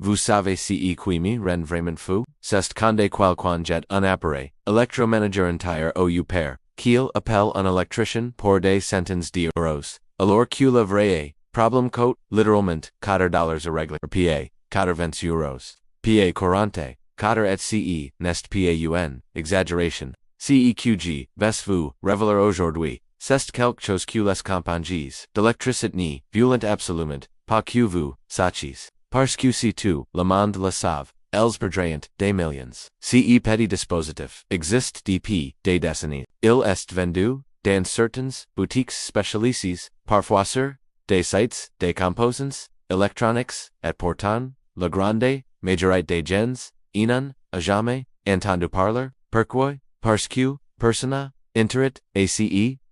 Vous savez si qui me rend vraiment fou? C'est quand quelqu'un jet un appareil électroménager entire au père, qu'il appelle un électricien pour des centaines d'euros. Alors que le vrai problème coûte, littéralement, $4 à régler. Pa, 420 euros. Pa courante, 4 et ce, n'est pas une exagération. CEQG, vous, révéler aujourd'hui, c'est quelque chose que les compagnies d'électricité ni, violent absolument, pas que vous, sachis. Parce que si tout, le monde le savent, elles perdront des millions. Ce petit dispositif existe depuis des décennies. Il est vendu dans certaines boutiques spécialisées, parfois sur des sites des composants électroniques, et pourtant, la grande majorité des gens, n'en a jamais entendu parler. Pourquoi? Parce que, personne, intérêt, ace,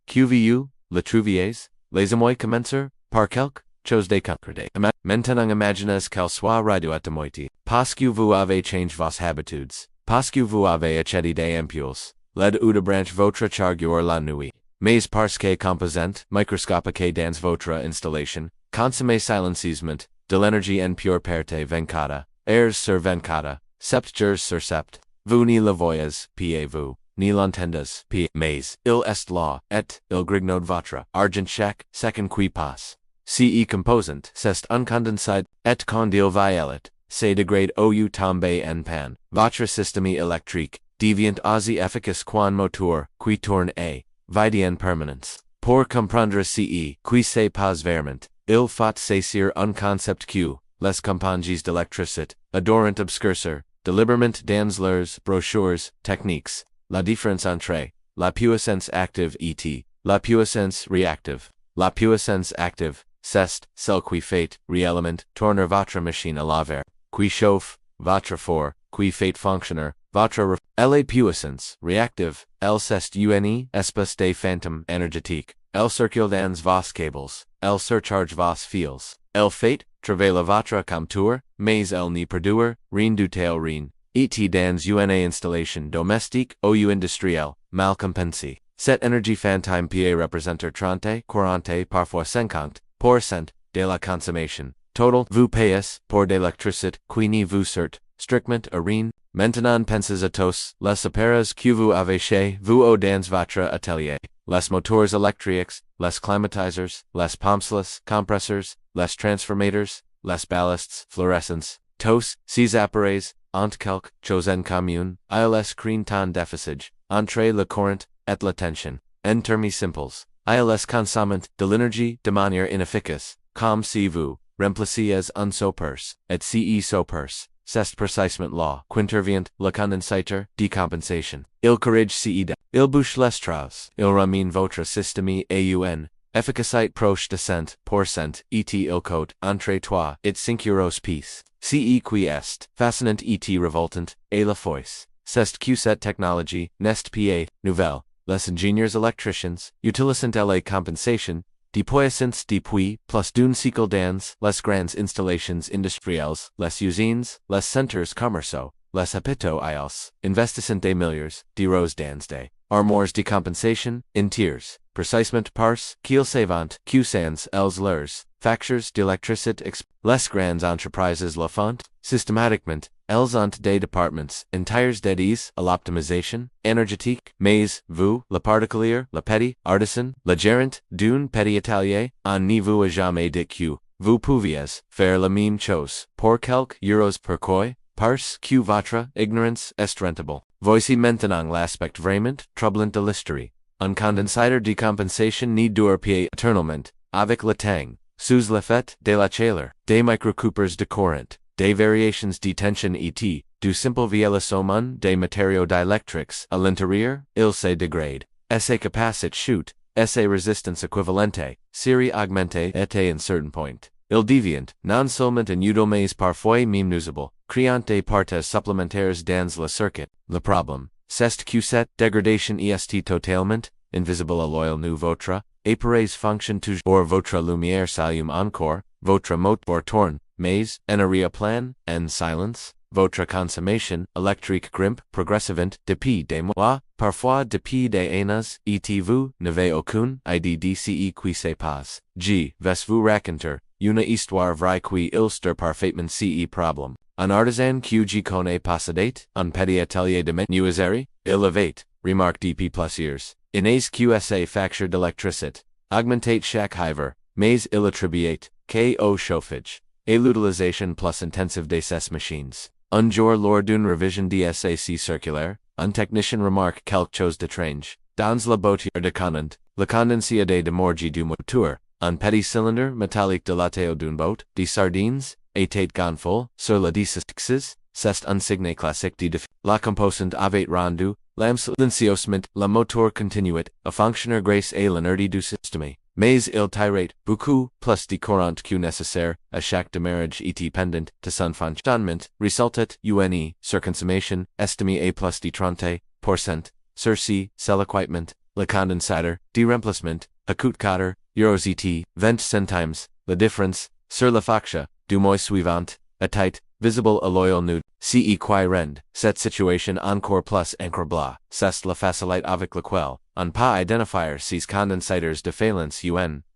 que vous, le trouviez, laissez-moi commencer, par quelque chose de concret. Maintenant imaginez qu'elle soit radioactive. Parce que vous avez changé vos habitudes. Parce que vous avez acheté des ampoules. LED ou de branche votre chargeur la nuit. Mais parce que composant microscopique dans votre installation, consommez silencieusement, de l'énergie en pure perte 24 heures sur 24, 7 jours sur 7. Vous ni le voyez, vous, ni l'entendez, mais il est là, et il grignode votre argent chaque second qui passe. Ce composant, c'est un condensat, et quand il violet, se dégrade ou tombe en panne. Votre système électrique devient aussi efficace qu'un moteur qui tourne à vide en permanence. Pour comprendre ce qui se passe vraiment, il faut saisir un concept que les compagnies d'électricité adorent obscurcir, delibrement dans leurs brochures techniques, la différence entre la puissance active et la puissance réactive. La puissance active, c'est celle qui fait réellement tourner votre machine à laver, qui chauffe votre four, qui fait fonctionner votre la puissance réactive, elle c'est une espèce de fantôme énergétique, elle circule dans vos câbles, elle surcharge vos fils, elle fait travailler votre compteur, mais elle n'y produire rien du tout rien, et dans une installation domestique ou industrielle, mal compensée. Cette énergie fantôme peut représenter 30, 40, parfois 50% de la consommation total. Vous payez pour de l'électricité qui ne vous sert strictement à rien. Maintenant pensez à tous les appareils que vous avez chez vous ou dans votre atelier. Les moteurs électriques, les climatiseurs, les pompes, les compresseurs, les transformateurs, les ballasts fluorescents. Tous ces appareils ont quelque chose en commun. Ils craignent un déficit entre le courant et la tension. En termes simples, ils consomment de l'énergie de manière inefficace, comme si vous remplaciez un source, et ce source, c'est précisément là qu'intervient le condensateur de compensation. Il corrige ce il bouche les trous, il ramène votre système à une efficacité proche de 100%, et il coûte entre 3 et 5 euros piece. Ce qui est fascinant et révoltant, et la force, c'est que cette technologie n'est pas nouvelle. Les ingénieurs électriciens utilisent la compensation depuis plus d'un siècle dans les grandes installations industrielles, les usines, les centres commerciaux, les hôpitaux ils investissent des milliards d'euros dans des armoires de compensation entières, précisément parce qu'ils savent que sans elles leurs factures d'électricité les grandes entreprises le font systématiquement. Elles ont des départements entiers dédiés à l'optimisation énergétique, mais vous, le particulier, le petit artisan, le gérant d'un petit atelier, on ne vous a jamais dit que vous pouviez faire la même chose pour quelques euros. Pourquoi? Parce que votre ignorance est rentable. Voici maintenant l'aspect vraiment troublant de l'histoire. Un condensateur de compensation ne dure pas éternellement, avec le temps, sous l'effet de la chaleur, des microcoupures de courant, des variations de tension et du simple violation des matériaux d'électriques à l'intérieur, il se dégrade. Sa capacité chute, sa résistance équivalente, série augmentée et à un certain point. Il devient, non seulement inutile mais parfois même nuisible, créant des parties supplémentaires dans le circuit. Le problème, c'est que cette dégradation est totalement invisible à l'œil nu. Votre appareil fonctionne toujours, votre lumière s'allume encore, votre moteur tourne, mais, en arrière-plan, en silence, votre consommation électrique grimpe progressivement depuis des mois, parfois depuis des années, et vous n'avez aucune idée de ce qui se passe. Je vais vous raconter una histoire vraie qui illustre parfaitement ce problem. Un artisan qui connaît pas date, un petit atelier de menuiserie, il avait, remarque depuis plusieurs années QSA facture d'électricité, augmentate chaque hiver, mais il attribuait, qu'au chauffage, et l'utilisation plus intensive de ces machines. Un jour lors d'une révision DSAC circulaire, un technicien remarque quelque chose d'étrange. Dans la boîtière de commande, le condensé de morgie du moteur, un petit cylindre métallique dilaté d'une botte, de sardines, était gonflé, sur le 10 axes, c'est un signe classique de défi. La composante avait rendu, l'âme silencieusement, le moteur continuait, à fonctionner grâce à l'inertie du système. Mais il tirait beaucoup plus de courant que nécessaire à chaque démarrage et pendant de son fonctionnement, resultat une surconsommation estimée à plus de 30%. Sur-ci, c'est l'équipement, le condensateur, de remplacement, à coût 4 euros et 20 centimes, la différence, sur la facture, du mois suivant, était visible à l'œil nu, ce qui rend cette situation encore plus incroyable, c'est la facilité avec laquelle on peut identifier ces condensateurs de faillance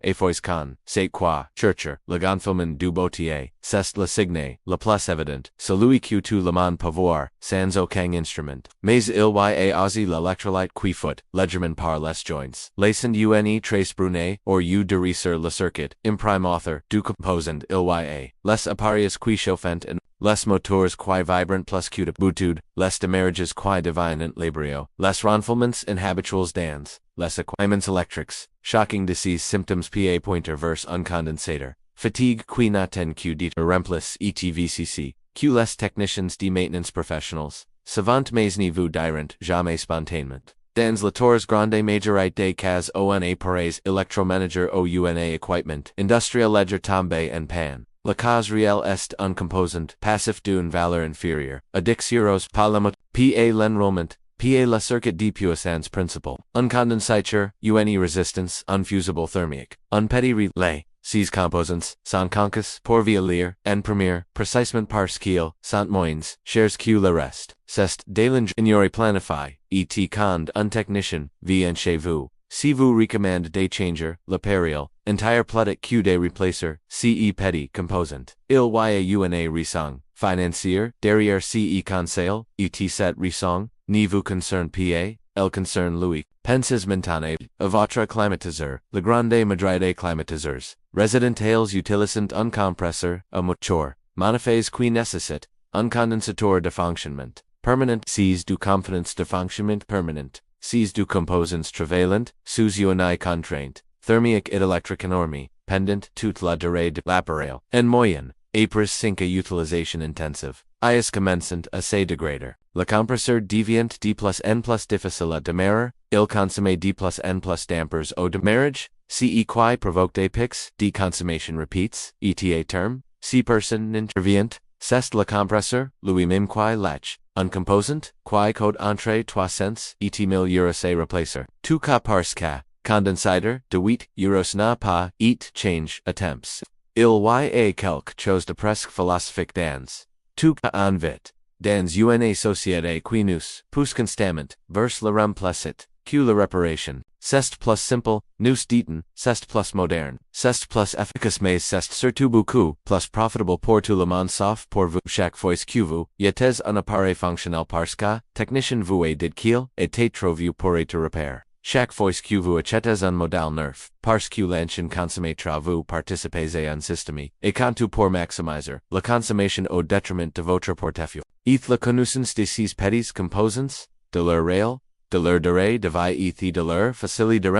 et fois con, c'est quoi, chercher, le gonflement du boîtier, c'est le signe, le plus évident, celui que tout le monde peut voir, sans aucun instrument. Mais il y a aussi l'électrolyte qui fait, légèrement par les joints, laissant une trace brune, or de sur le circuit, imprime author, du composant il y a, les appareils qui chauffent en les moteurs qui vibrent plus que d'habitude, les démarrages qui deviennent laborieux, les renflements inhabituels dans les équipements électriques, shocking de ces symptômes pa pointer vers un condensateur, fatigue qui n'atteint que de remplace etvcc, que les techniciens de maintenance professionnels, savant mais ne vous diront jamais spontanément. Dans la tours grande majorité des cas on appareils électroménager ou una équipement industriel ledger tombe en panne. La cause réelle est un composant passif d'une valeur inférieure, à 10 euros par le moteur, pa l'enrôlement, pa le circuit de puissance principal, un condensateur, une résistance, un fusible thermique, un petit relais. Ces composants sont conçus pour vieillir en premier, précisément parce qu'ils sont moins chers que le reste. C'est de l'ingénierie planifiée, et quand un technicien vient chez vous, si vous recommande de changer l'appareil, entire plate que de replacer, ce petit composant, il y a une raison financière derrière ce conseil, et cette raison ne vous concerne pas, elle concerne lui. Pensez maintenant à votre climatiseur, le grande majorité des climatiseurs résidentiels utilisant un compresseur, un moteur, monophase qui nécessite un condensateur de fonctionnement permanent, ces du confidence de fonctionnement permanent. Ces du composants travaillant sous une contrainte thermique et électrique énorme, pendant toute la durée de l'appareil. En moyenne, après 5 utilisation intensive, is commençant à se dégrader. Le compresseur devient de plus en plus difficile à démarrer, il consomme de plus en plus dampers au démarrage, ce qui provoque des pics de consommation repeats, et terme, si personne n'intervient, c'est le compresseur, lui-même qui lâche. Un composant, qui coûte entre 300 et 1000 euros à replacer. Tout cas parce que, condensateur, de 8 euros n'a pas et change attempts. Il y a quelque chose de presque philosophique dans. Tout cas en vite. Dans une société qui nous pousse constamment vers le remplacit, que la réparation, c'est plus simple, nous dit-on, c'est plus moderne, c'est plus efficace mais c'est surtout beaucoup plus profitable pour tout le monde sauf pour vous chaque fois que vous êtes un appareil fonctionnel parce que, technicien vous a dit qu'il était trop vieux pour être réparé. Chaque fois que vous achetez un modèle neuf, parce que l'ancien consomme trop vous participez à un système, et quand tout pour maximiser la consommation au détriment de votre portefeuille. Et la connaissance de ces petits composants, de leur réel, de leur durée de vie et de leur facilité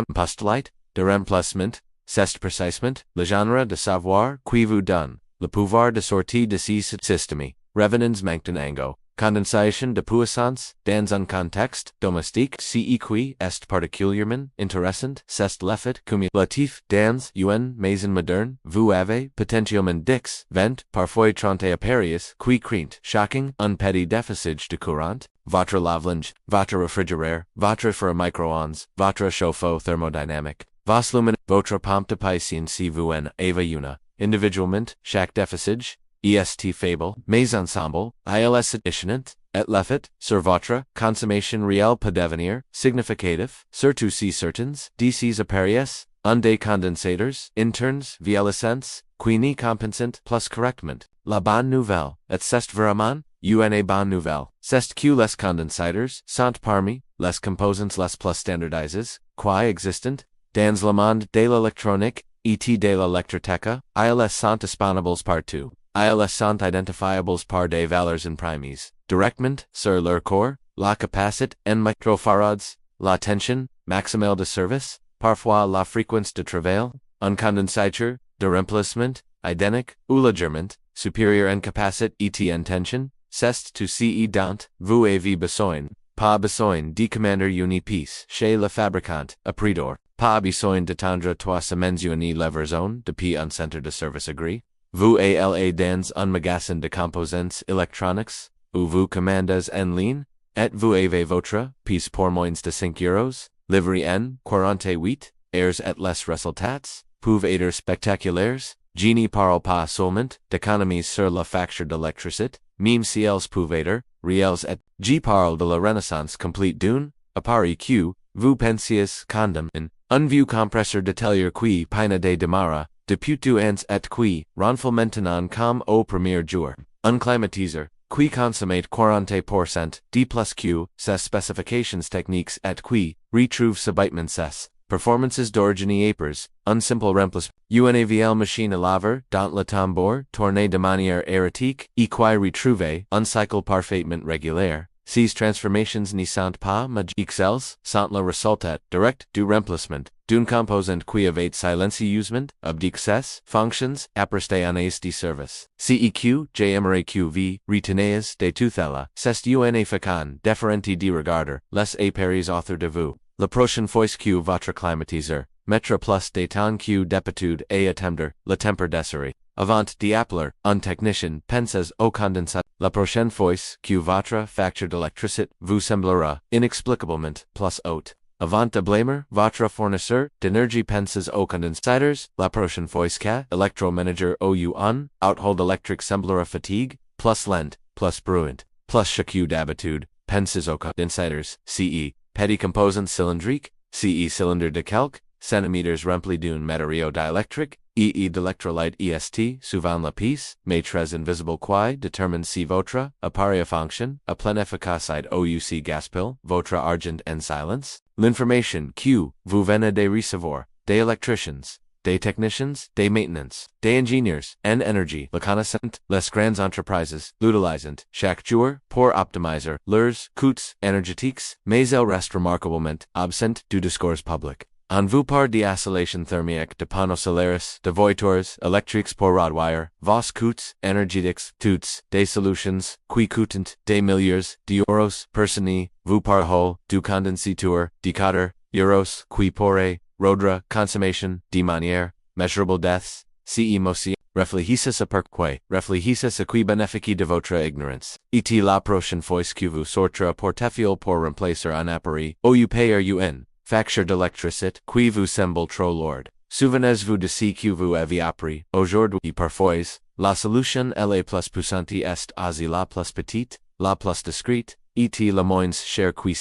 de remplacement, c'est précisément le genre de savoir qui vous donne le pouvoir de sortie de ces systèmes, revenants manquant condensation de puissance, dans un contexte domestique ce qui est particulièrement intéressant, c'est l'effet cumulatif dans une maison moderne, vous avez potentiellement 10, 20, parfois 30 appareils qui créent shocking un petit déficit de courant, votre lave-linge, votre réfrigérateur, votre four à micro-ondes, votre chauffe-eau thermodynamique, vos luminaires, votre pompe de piscine si vous en avez une, individuellement, chaque déficit, est faible, mais ensemble, ils additionnent, et l'effet, sur votre consommation réelle peut devenir significatif, surtout si certains de ces appareils un des condensateurs, internes, via licence, qui n'y compensant plus correctement. La bonne nouvelle, et c'est vraiment, une bonne nouvelle, c'est que les condensateurs sont parmi les composants les plus standardisés, qui existent, dans le monde de l'électronique, et de l'électrique, ils sont disponibles partout. Ils sont identifiables par des valeurs imprimes, directement, sur leur corps, la capacité en microfarads, la tension maximale de service, parfois la fréquence de travail, un condensateur, de remplacement, identique, ou légèrement, supérieur en capacité et en tension, c'est tout ce dont vous avez besoin, pas besoin de commander une pièce chez le fabricant, après d'or, pas besoin d'attendre 3 semaines une livraison depuis un centre de service agréé. Vous allez dans un magasin de composants électroniques, où vous commandez en ligne, et vous avez votre pièce pour moins de 5 euros, livré en 48 heures et les résultats peuvent être spectaculaires, je ne parle pas seulement d'économies sur la facture d'électricité, même si elles peuvent être réelles et je parle de la renaissance complète d'un appareil que vous pensiez condamné, un vieux compresseur de télé qui peine de démarrer, depuis 2 ans et qui ronfle maintenant comme au premier jour, un climatiseur, qui consomme 40% de plus que ses spécifications techniques et qui retrouve subitement ses performances d'origine épars, un simple remplacement, une vieille machine à laver, dont le tambour tourne de manière erratique, et qui retrouve un cycle parfaitement régulier. Ces transformations ne sont pas magiques, elles sont le résultat direct du remplacement d'un composant qui avait silencieusement abdiqué ses fonctions après années de service. CEQ, j'aimerais que vous reteniez de tout cela, c'est une façon différente de regarder les appareils autour de vous. La prochaine fois que votre climatiseur mettra plus de temps que d'habitude à attendre le temps d'essayer. Avant d'appeler un technicien, pensez au condensateur. La prochaine fois que votre facture d'électricité vous semblera inexplicablement plus haute. Avant de blâmer votre fournisseur d'énergie, pensez aux condensateurs. La prochaine fois que l'électroménager ou un outhold électrique semblera fatigue, plus lent, plus bruyant, plus chaque d'habitude, pensez aux condensateurs, ce petit composant cylindrique, ce cylindre de calque, centimètres remplis d'un matériau d'électrique, et d'électrolyte est souvent la pièce, mais très invisible qui détermine si votre appareil fonctionne à pleine efficacité ou si gaspille votre argent en silence. L'information que vous venez de recevoir, des électriciens, des technicians, des maintenance, des ingénieurs, en énergie, la connaissance, les grandes entreprises, l'utilisent chaque jour pour optimiser leurs coûts énergétiques, mais elle reste remarquablement absente du discours public. On vous parle d'isolation thermique, de panneaux solaires, de voitures électriques pour radwire, vos coûts énergétiques, toutes des solutions qui coûtent des milliards d'euros personne, vous parle du condensateur, de 4 euros qui pourrait rendre consommation de manière measurable deaths, ce motion, réfléchissez à pourquoi, réfléchissez à qui bénéficie de votre ignorance. Et la prochaine fois que vous sortez portefeuille pour remplacer un appareil, ou payer une facture d'électricité qui vous semble trop lourde. Souvenez-vous de ce que vous avez appris aujourd'hui. Parfois, la solution elle est plus puissante est aussi la plus petite, la plus discrète, et la moins chère qui